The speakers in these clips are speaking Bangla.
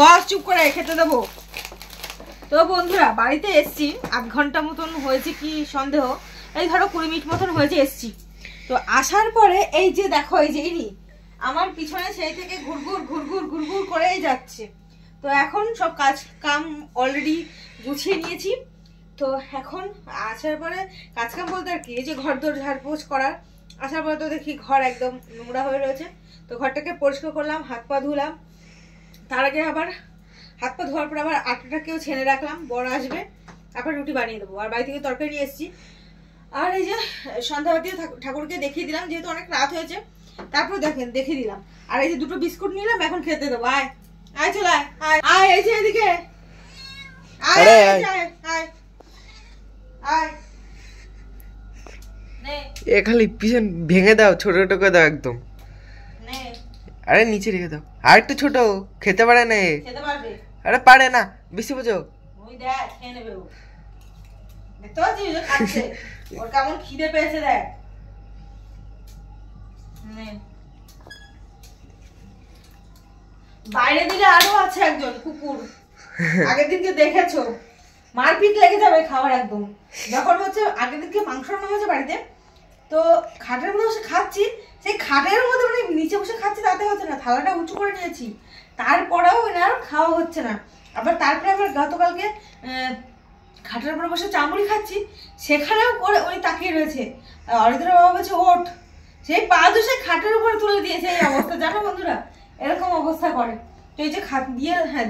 বস চুপ করে খেতে দেবো। তো বন্ধুরা বাড়িতে এসছি, 8 ঘন্টা মতন হয়েছে কি সন্দেহ, এই ধরো 20 মিনিট মতন হয়েছে এসছি। তো আসার পরে এই যে দেখো, এই যে আমার পিছনে সেই থেকে ঘুরঘুর ঘুরঘুর ঘুরঘুর করেই যাচ্ছে। তো এখন সব কাম অলরেডি গুছিয়ে নিয়েছি। তো এখন আসার পরে কাজকাম বলতে আর কি, এই যে ঘর দোর ঝাড়পোছ করার, আসার পরে তো দেখি ঘর একদম নোংরা হয়ে রয়েছে। তো ঘরটাকে পরিষ্কার করলাম, হাত পা ধুলাম। তার আগে আবার হাত পা ধোয়ার পর আবার আটাটাকেও ছেনে রাখলাম, বড় আসবে তারপর রুটি বানিয়ে দেবো। আর বাড়ি থেকে তরকারি নিয়ে এসেছি। আর এই যে সন্ধ্যাবাতিও ঠাকুরকে দেখিয়ে দিলাম, যেহেতু অনেক রাত হয়েছে, তারপর দেখেন দেখিয়ে দিলাম। আর এই যে 2টো বিস্কুট নিলাম, এখন খেতে দেবো। আয় আয় চল আয় আয়, এই যে এদিকে আয় আয় আয় আয়। এ খালি পিছন ভেঙে দাও, ছোট ছোট করে দাও একদম। আরে নিচে রেখে দাও, আর একটু ছোট, খেতে পারে না। খেতে পারবে? আরে পারে না, বেশি বোঝো। ওই দেখ খেয়ে নেবে ও, দেখতে পাচ্ছিস ও খাচ্ছে, ওর কেমন খিদে পেয়েছে দেখ। বাইরে দিলে আরো আছে একজন কুকুর, আগের দিনকে দেখেছো, মারপিট লেগে যাবে খাবার একদম। যখন হচ্ছে আগের দিনকে মাংস রান্না হয়েছে বাড়িতে, তো খাটের মধ্যে বসে খাচ্ছি, সেই খাটের মধ্যে মানে নিচে বসে খাচ্ছি তাতে হচ্ছে না, থালাটা উঁচু করে নিয়েছি, তারপরেও এনার খাওয়া হচ্ছে না। আবার তারপরে আবার গতকালকে খাটের উপরে বসে চামড়ি খাচ্ছি, সেখানেও করে উনি তাকিয়ে রয়েছে। অরিত্রের বাবা বলছে ওঠ, সেই পা দুষে খাটের উপরে তুলে দিয়েছে। এই অবস্থা জানো বন্ধুরা, এরকম অবস্থা করে। তো এই যে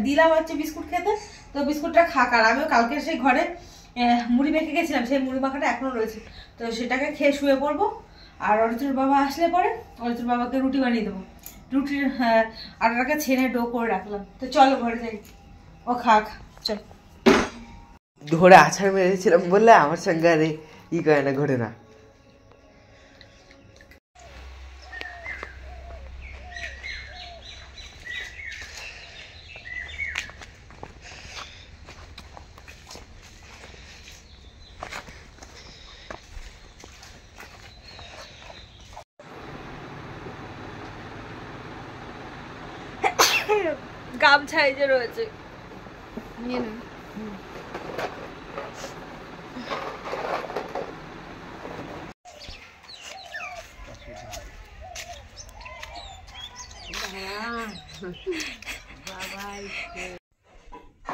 দিলাম হচ্ছে বিস্কুট খেতে, তো বিস্কুটটা খাক। আর আমিও কালকে সেই ঘরে মুড়ি মেখে গেছিলাম, সেই মুড়ি মাখাটা এখনো রয়েছে, তো সেটাকে খেয়ে শুয়ে পড়বো। আর অরিত্রের বাবা আসলে পরে অরিত্রের বাবাকে রুটি বানিয়ে দেবো। রুটির আটাটাকে ছেনে ডো করে রাখলাম। তো চলো ঘরে যাই, ও খাক চল। ঘোড়া আছাড় মেরেছিলাম বললে আমার সঙ্গে আরে ই করে না, ঘোরে না। গামছা এই যে রয়েছে, নিয়ে নেন।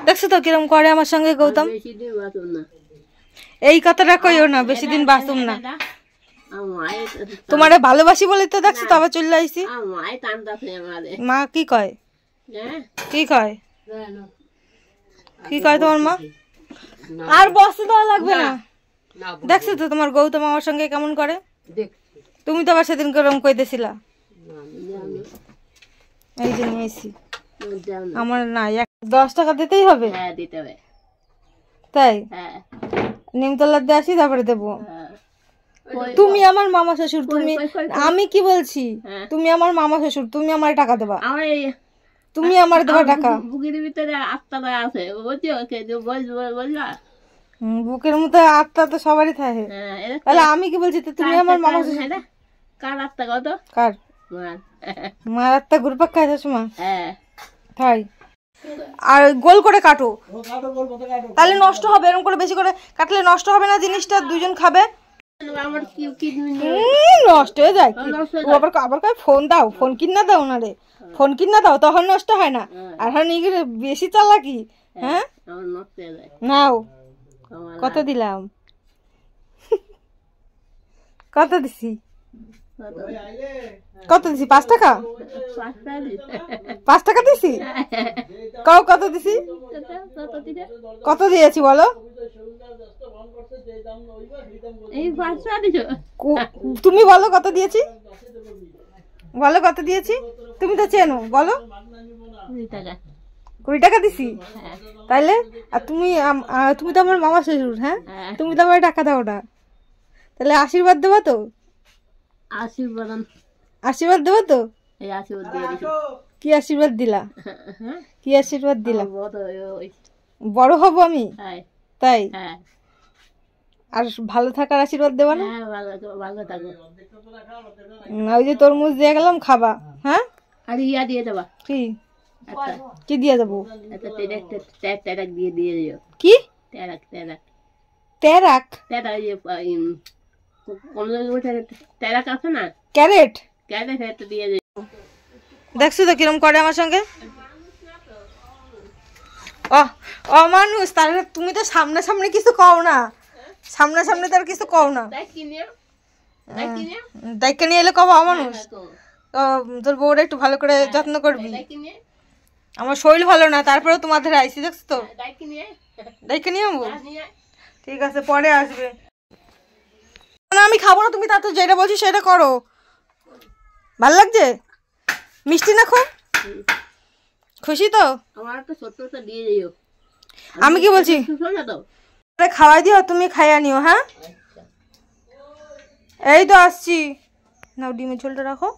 দেখছো তো কিরম করে আমার সঙ্গে গৌতম। এই কথাটা কইও না, বেশি দিন বাঁচুম না। তোমারে ভালোবাসি বলে তো দেখছো তো আবার চলে আইছি। মা কি কয়, কি কয়, কি কয় তোমার মা? আর বসতে দেওয়া লাগবে না। দেখছো তো তোমার গৌতম আমার সঙ্গে কেমন করে। তুমি তো আবার সেদিন কেরম কইতেছিলা। এই যে নিয়েছি, আমার না 10 টাকা দিতেই হবে। তাই নিমতলার দিয়ে আসি তারপরে দেবো। তুমি আমার মামা শ্বশুর, তুমি আমি কি বলছি, তুমি আমার মামা শ্বশুর, তুমি আমার টাকা দেবা, তুমি আমার দেবা টাকা। বুকের মধ্যে আত্মা তো সবারই থাকে, তাহলে আমি কি বলছি, তুমি আমার মামা শ্বশুর। কার আত্মা কত? কার? মার আত্মা ঘুরপাক খায় সময়। তাই আর গোল করে কাটো, তাহলে নষ্ট হবে। এরকম করে বেশি করে কাটলে নষ্ট হবে না জিনিসটা, দুজন খাবে। নষ্ট হয়ে যায় আবার ফোন দাও, ফোন কিনা দাও না রে, ফোন কিনা দাও, তখন নষ্ট হয় না। আর বেশি চালাকি। হ্যাঁ নাও, কত দিলাম, কত দিছি, কত দিছি? 5 টাকা, 5 টাকা দিছি। কত দিছি, কত দিয়েছি বলো? তুমি বলো কত দিয়েছি, বলো কত দিয়েছি, তুমি তো চেনো, বলো। 20 টাকা দিছি। তাইলে আর তুমি তো আমার মামা শ্বশুর। হ্যাঁ তুমি তো আমার টাকা দাও না, তাহলে আশীর্বাদ দেবো তো? আশীর্বাদ দেবো তো? কি আশীর্বাদ দিলা, কি আশীর্বাদ দিলা? বড় হব আমি, তাই? আর ভালো থাকার আশীর্বাদ দেবো না? ওই যে তরমুজ দিয়ে গেলাম, খাবা। হ্যাঁ আর ইয়া দিয়ে দেবা, কি কি দিয়ে দেবো? কি তেরাক? ক্যারেট দেখছো তো কিরম করে আমার সঙ্গে। অমানুষ, তাহলে তুমি তো সামনাসামনি কিছু কও না, সামনাসামনি তার কিছু কও না, দায়িত্ব নিয়ে এলে কব অমানুষ। তোর বউরা একটু ভালো করে যত্ন করবি। আমার শরীর ভালো না, তারপরে তোমাদের আইসি, দেখছো তো। দায়িত্ব নিয়ে যাবো, ঠিক আছে পরে আসবে। আমি খাবো না, তুমি তাতে যেটা বলছি সেটা করো। ভাল লাগছে? মিষ্টি না খুব? খুশি তো? আমি কি বলছি, খাওয়াই দিও, তুমি খাইয়া নিও। হ্যাঁ এই তো আসছি, নাও ডিমের ঝোলটা রাখো।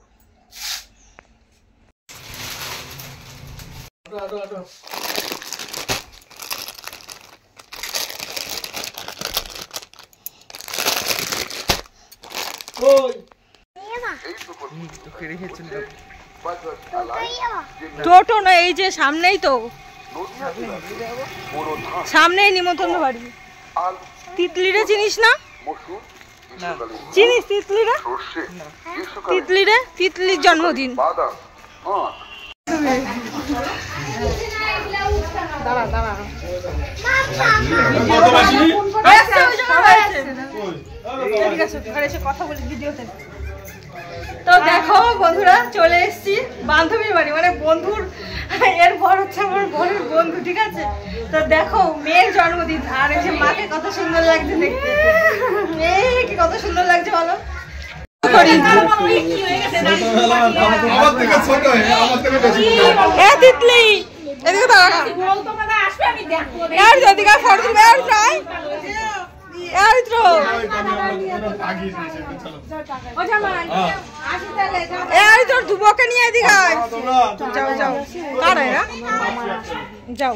টোটো না, এই যে সামনেই তো, সামনেই নিমন্ত্রণ বাড়ি। তিতলিরে চিনিস না? চিনিস তিতলিরে? তিতলিরে, তিতলির জন্মদিন। দাঁড়া দাঁড়া, কথা বলি ভিডিওতে। তো দেখো বন্ধুরা, চলে এসেছি বান্ধবীর বাড়ি, মানে বন্ধুর, এর বর হচ্ছে আমার বোনের বন্ধু, ঠিক আছে। তো দেখো মেয়ের জন্মদিন, আর এই যে মাকে কত সুন্দর লাগছে দেখতে, মেয়েকে কত সুন্দর লাগছে বলো। তিতলি এদিকে তোর ধুবকে নিয়ে এদিকে যাও যাও, কার যাও।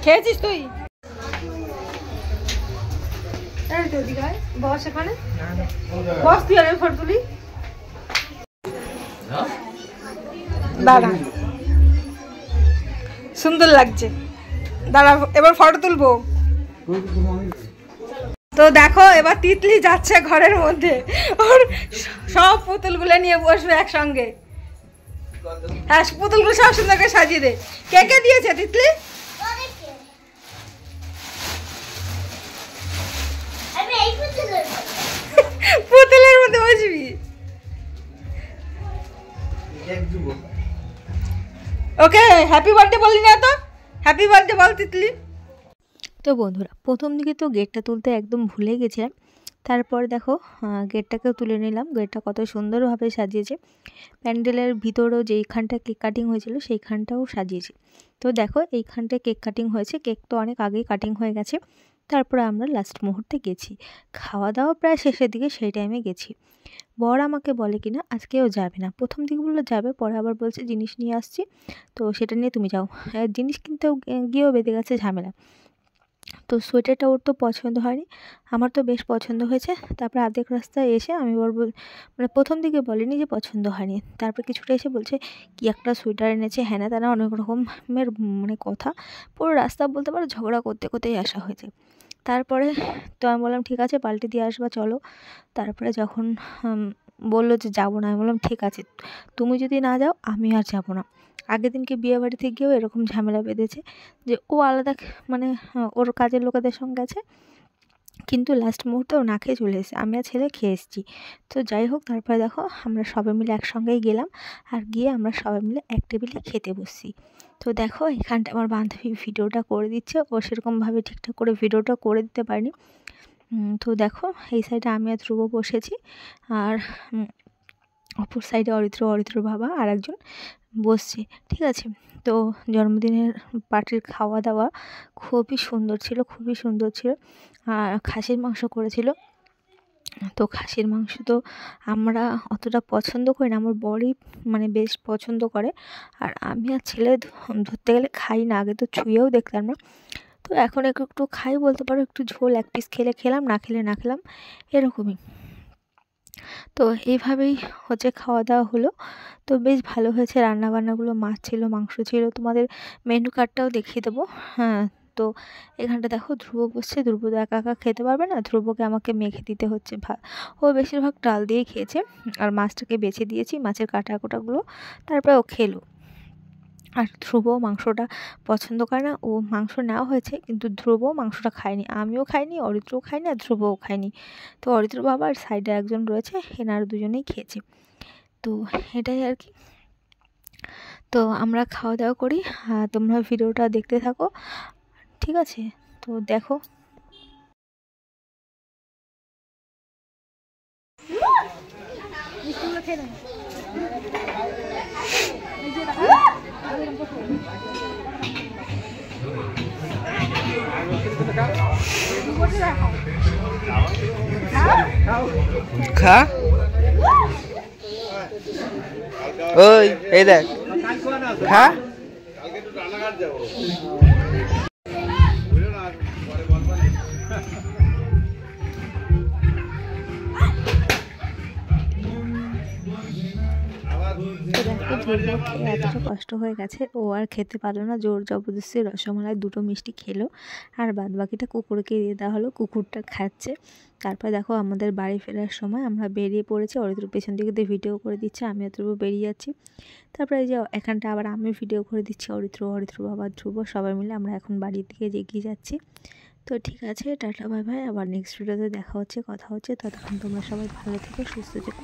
খেয়েছিস তুই? বস এখানে, বস তুই, আর ফটো তুলি। দাঁড়া, সুন্দর লাগছে, দাঁড়া এবার ফটো তুলবো। তো দেখো এবার তিতলি যাচ্ছে ঘরের মধ্যে, ওর সব পুতুলগুলো নিয়ে বসবে একসঙ্গে। হ্যাঁ পুতুলগুলো সব সুন্দর করে সাজিয়ে দে। কে কে দিয়েছে তিতলি? পুতুলের মধ্যে বসবি। ওকে হ্যাপি বার্থডে বললি না তো, হ্যাপি বার্থডে বল তিতলি। তো বন্ধুরা প্রথম দিকে তো গেটটা তুলতে একদম ভুলে গেছিলাম, তারপর দেখো গেটটাকেও তুলে নিলাম। গেটটা কত সুন্দরভাবে সাজিয়েছে, প্যান্ডেলের ভিতরেও যেইখানটা কেক কাটিং হয়েছিল সেইখানটাও সাজিয়েছে। তো দেখো এইখানটায় কেক কাটিং হয়েছে, কেক তো অনেক আগেই কাটিং হয়ে গেছে। তারপরে আমরা লাস্ট মুহূর্তে গেছি, খাওয়া দাওয়া প্রায় শেষের দিকে, সেই টাইমে গেছি। বর আমাকে বলে কিনা আজকেও যাবে না, প্রথম দিকে বললো যাবে, পরে আবার বলছে জিনিস নিয়ে আসছি তো সেটা নিয়ে তুমি যাও। জিনিস কিনতেও গিয়েও বেঁধে গেছে ঝামেলা। তো সোয়েটারটা ওর তো পছন্দ হয়নি, আমার তো বেশ পছন্দ হয়েছে। তারপরে আধেক রাস্তায় এসে আমি ওর মানে প্রথম দিকে বলিনি যে পছন্দ হয়নি, তারপর কিছুটা এসে বলছে কি একটা সোয়েটার এনেছে, হ্যাঁ না তারা অনেক রকমের মানে কথা, পুরো রাস্তা বলতে পারো ঝগড়া করতে করতেই আসা হয়েছে। তারপরে তো আমি বললাম ঠিক আছে পাল্টে দিয়ে আসবা চলো। তারপরে যখন বললো যে যাবো না, আমি বললাম ঠিক আছে তুমি যদি না যাও আমি আর যাবো না। আগের দিনকে বিয়ে বাড়িতে গিয়েও এরকম ঝামেলা বেঁধেছে যে ও আলাদা মানে ওর কাজের লোকেদের সঙ্গে আছে, কিন্তু লাস্ট মুহূর্তে ও না খেয়ে চলে এসেছে, আমি আর ছেলে খেয়ে এসেছি। তো যাই হোক তারপরে দেখো আমরা সবাই মিলে একসঙ্গেই গেলাম, আর গিয়ে আমরা সবাই মিলে এক টেবিলে খেতে বসছি। তো দেখো এখানটা আমার বান্ধবী ভিডিওটা করে দিচ্ছে, ও সেরকমভাবে ঠিকঠাক করে ভিডিওটা করে দিতে পারিনি। তো দেখো এই সাইডে আমি আর ধ্রুব বসেছি, আর অপর সাইডে অরিত্রর বাবা আর একজন বসছে, ঠিক আছে। তো জন্মদিনের পার্টির খাওয়া দাওয়া খুবই সুন্দর ছিল, খুবই সুন্দর ছিল। আর খাসির মাংস করেছিল, তো খাসির মাংস তো আমরা অতটা পছন্দ করি না, আমার বরই মানে বেশ পছন্দ করে, আর আমি আর ছেলে ধরতে গেলে খাই না, আগে তো ছুঁয়েও দেখতাম না। তো এখন একটু একটু খাই বলতে পারো, একটু ঝোল এক পিস খেলে খেলাম, না খেলে না খেলাম, এরকমই। তো এইভাবেই হচ্ছে খাওয়া দাওয়া হলো। তো বেশ ভালো হয়েছে রান্নাবান্নাগুলো, মাছ ছিল, মাংস ছিল, তোমাদের মেনু কার্ডটাও দেখিয়ে দেবো। হ্যাঁ, তো এখানটা দেখো ধ্রুব বসছে, ধ্রুব তো একা একা খেতে পারবে না, ধ্রুবকে আমাকে মেখে দিতে হচ্ছে ভাত। ও বেশিরভাগ ডাল দিয়েই খেয়েছে, আর মাছটাকে বেছে দিয়েছি, মাছের কাটা কোটাগুলো, তারপরে ও খেলো। আর ধ্রুব মাংসটা পছন্দ করে না, ও মাংস নেওয়া হয়েছে কিন্তু ধ্রুব মাংসটা খায়নি, আমিও খাইনি, অরিত্রও খায়নি, আর ধ্রুবও খায়নি। তো অরিত্র বাবা আর সাইডে একজন রয়েছে, এনারা দুজনেই খেয়েছে। তো এটাই আর কি। তো আমরা খাওয়া দাওয়া করি, তোমরা ভিডিওটা দেখতে থাকো, ঠিক আছে? তো দেখো। খা, ওই এই দেখ, খা। এতটা কষ্ট হয়ে গেছে, ও আর খেতে পারলো না, জোর জবরদস্তি রসমালাই দুটো মিষ্টি খেলো, আর বাদ বাকিটা কুকুরকে দিয়ে দেওয়া হলো, কুকুরটা খাচ্ছে। তারপর দেখো আমাদের বাড়ি ফেরার সময় আমরা বেরিয়ে পড়েছি, অরিত্র পেছন দিকে দিয়ে ভিডিও করে দিচ্ছে, আমি অরিত্র বেরিয়ে যাচ্ছি। তারপরে এই যে এখানটা আবার আমি ভিডিও করে দিচ্ছি, অরিত্র বাবা ধ্রুব সবাই মিলে আমরা এখন বাড়ির দিকে এগিয়ে যাচ্ছি। তো ঠিক আছে, টাটা বাই বাই, আবার নেক্সট ভিডিওতে দেখা হচ্ছে, কথা হচ্ছে, ততক্ষণ তোমরা সবাই ভালো থেকো, সুস্থ থেকো।